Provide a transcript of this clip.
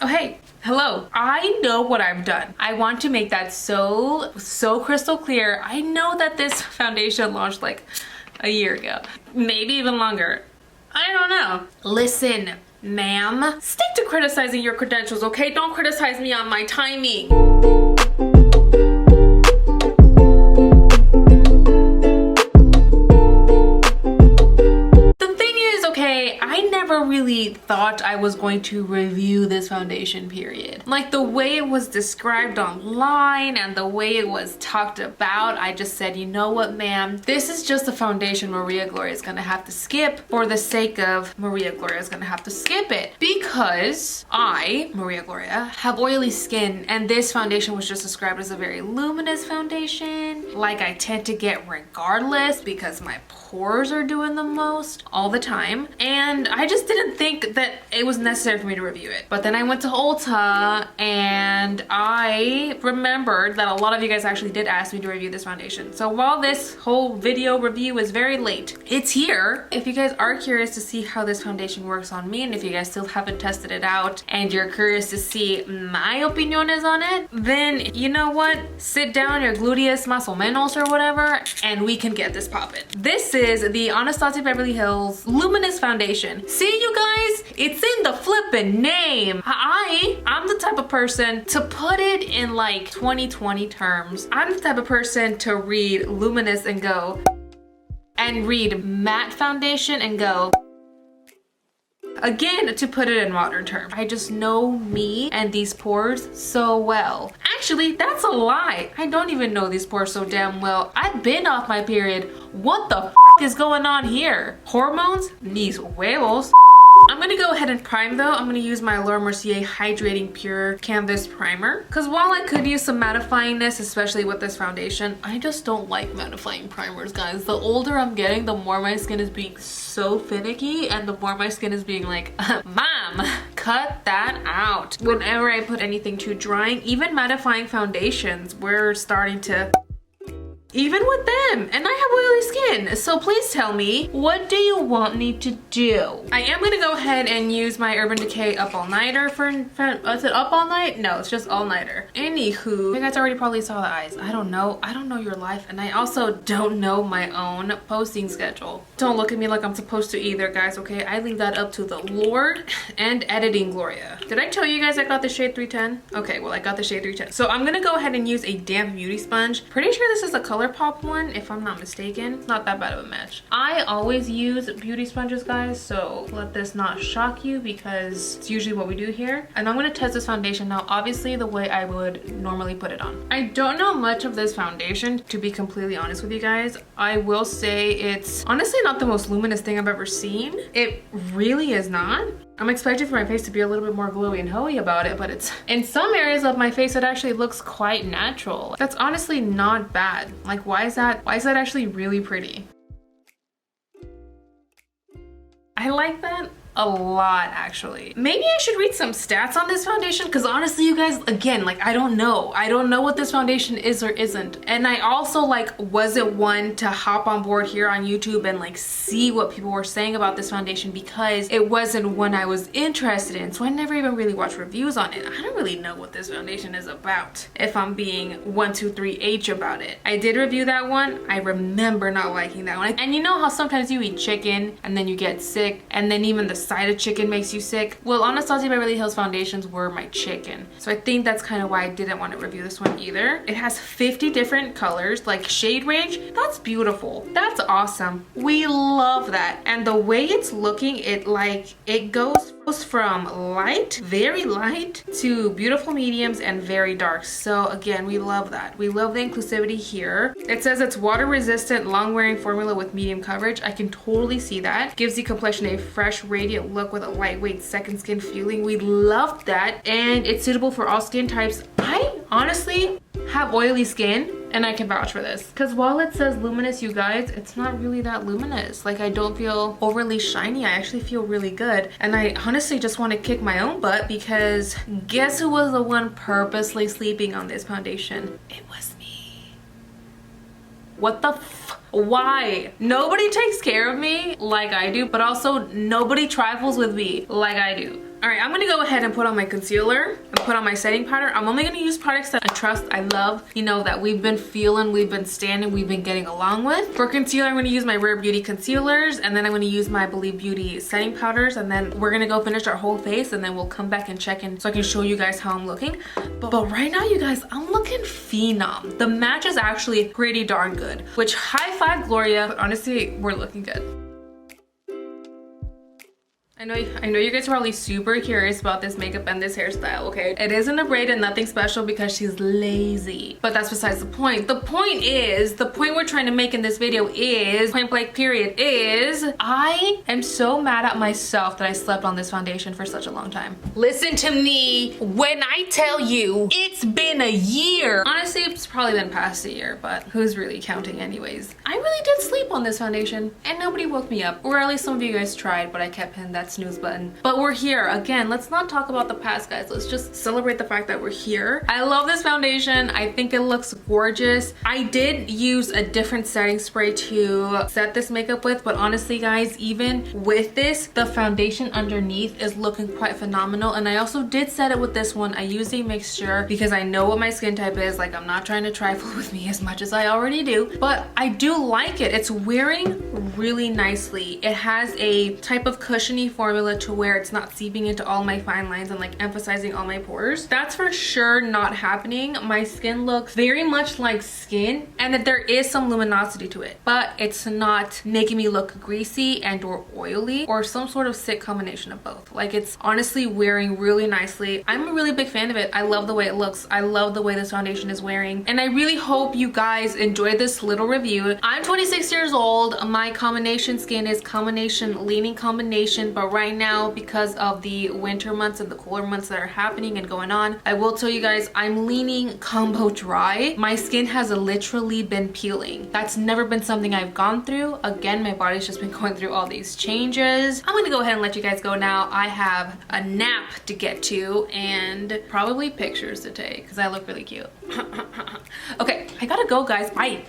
Oh, hey, hello. I know what I've done. I want to make that so crystal clear. I know that this foundation launched like a year ago, maybe even longer. I don't know. Listen, ma'am, stick to criticizing your credentials, okay? Don't criticize me on my timing. Really thought I was going to review this foundation, period. Like the way it was described online and the way it was talked about, I just said, you know what, ma'am, this is just a foundation Mariaagloriaa is gonna have to skip for the sake of Mariaagloriaa is gonna have to skip it, because I, Mariaagloriaa, have oily skin, and this foundation was just described as a very luminous foundation, like I tend to get regardless because my pores are doing the most all the time, and I just didn't think that it was necessary for me to review it. But then I went to Ulta and I remembered that a lot of you guys actually did ask me to review this foundation. So while this whole video review is very late, it's here. If you guys are curious to see how this foundation works on me, and if you guys still haven't tested it out and you're curious to see my opiniones on it, then you know what? Sit down your gluteus más o menos or whatever and we can get this poppin'. This is the Anastasia Beverly Hills Luminous Foundation. See, you guys, it's in the flippin' name. I'm the type of person to put it in like 2020 terms. I'm the type of person to read luminous and go, and read matte foundation and go, again, to put it in modern terms. I just know me and these pores so well. Actually, that's a lie. I don't even know these pores so damn well. I've been off my period. What the f is going on here? Hormones? Mis huevos. I'm gonna go ahead and prime though. I'm gonna use my Laura Mercier Hydrating Pure Canvas Primer. Cause while I could use some mattifyingness, especially with this foundation, I just don't like mattifying primers, guys. The older I'm getting, the more my skin is being so finicky and the more my skin is being like, Mom, cut that out. Whenever I put anything too drying, even mattifying foundations, we're starting to, even with them, and I have oily skin. So please tell me, what do you want me to do? I am gonna go ahead and use my Urban Decay Up All Nighter for is it Up All Night? No, it's just All Nighter. Anywho, you guys already probably saw the eyes. I don't know your life, and I also don't know my own posting schedule. Don't look at me like I'm supposed to either, guys, okay? I leave that up to the Lord and editing Gloria. Did I tell you guys I got the shade 310? Okay, well, I got the shade 310. So I'm gonna go ahead and use a damp beauty sponge. Pretty sure this is a ColourPop one, if I'm not mistaken. It's not that bad of a match. I always use beauty sponges, guys, so let this not shock you because it's usually what we do here. And I'm gonna test this foundation now, obviously the way I would normally put it on. I don't know much of this foundation, to be completely honest with you guys. I will say it's honestly not the most luminous thing I've ever seen. It really is not. I'm expecting for my face to be a little bit more glowy and hoey about it, but it's in some areas of my face it actually looks quite natural. That's honestly not bad. Like, why is that actually really pretty? I like that a lot, actually. Maybe I should read some stats on this foundation, because honestly, you guys, again, like, I don't know what this foundation is or isn't. And I also, like, wasn't one to hop on board here on YouTube and like see what people were saying about this foundation, because it wasn't one I was interested in, so I never even really watched reviews on it. I don't really know what this foundation is about, if I'm being 123H about it. I did review that one. I remember not liking that one. And you know how sometimes you eat chicken and then you get sick, and then even the side of chicken makes you sick? Well, Anastasia Beverly Hills foundations were my chicken. So I think that's kind of why I didn't want to review this one either. It has 50 different colors, like shade range. That's beautiful. That's awesome. We love that. And the way it's looking, it goes from light, very light, to beautiful mediums and very dark. So again, we love that. We love the inclusivity here. It says it's water resistant, long wearing formula with medium coverage. I can totally see that. Gives the complexion a fresh, radiant look with a lightweight second skin feeling. We love that. And it's suitable for all skin types. I honestly have oily skin and I can vouch for this, because while it says luminous, you guys, it's not really that luminous. Like, I don't feel overly shiny. I actually feel really good, and I honestly just want to kick my own butt, because guess who was the one purposely sleeping on this foundation? It was me. What the f? Why? Nobody takes care of me like I do, but also nobody trifles with me like I do. All right, I'm gonna go ahead and put on my concealer and put on my setting powder. I'm only gonna use products that I trust, I love, you know, that we've been feeling, we've been standing, we've been getting along with. For concealer, I'm gonna use my Rare Beauty concealers, and then I'm gonna use my Believe Beauty setting powders, and then we're gonna go finish our whole face, and then we'll come back and check in so I can show you guys how I'm looking. But right now, you guys, I'm looking phenom. The match is actually pretty darn good, which high five Gloria, but honestly, we're looking good. I know you guys are probably super curious about this makeup and this hairstyle, okay? It isn't a braid and nothing special because she's lazy. But that's besides the point. The point we're trying to make in this video is, point blank period, is I am so mad at myself that I slept on this foundation for such a long time. Listen to me when I tell you it's been a year. Honestly, it's probably been past a year, but who's really counting anyways? I really did sleep on this foundation and nobody woke me up. Or at least some of you guys tried, but I kept hitting that snooze button. But we're here again. Let's not talk about the past, guys. Let's just celebrate the fact that we're here. I love this foundation. I think it looks gorgeous. I did use a different setting spray to set this makeup with, but honestly, guys, even with this, the foundation underneath is looking quite phenomenal. And I also did set it with this one. I use a mixture because I know what my skin type is. Like, I'm not trying to trifle with me as much as I already do, but I do like it. It's wearing really nicely. It has a type of cushiony formula to where it's not seeping into all my fine lines and like emphasizing all my pores. That's for sure not happening. My skin looks very much like skin, and that there is some luminosity to it, but it's not making me look greasy and or oily or some sort of sick combination of both. Like, it's honestly wearing really nicely. I'm a really big fan of it. I love the way it looks. I love the way this foundation is wearing, and I really hope you guys enjoyed this little review. I'm 26 years old. My combination skin is combination leaning combination, but right now, because of the winter months and the cooler months that are happening and going on, I will tell you guys I'm leaning combo dry. My skin has literally been peeling. That's never been something I've gone through. Again, my body's just been going through all these changes. I'm gonna go ahead and let you guys go now. I have a nap to get to and probably pictures to take because I look really cute. Okay, I gotta go, guys. Bye.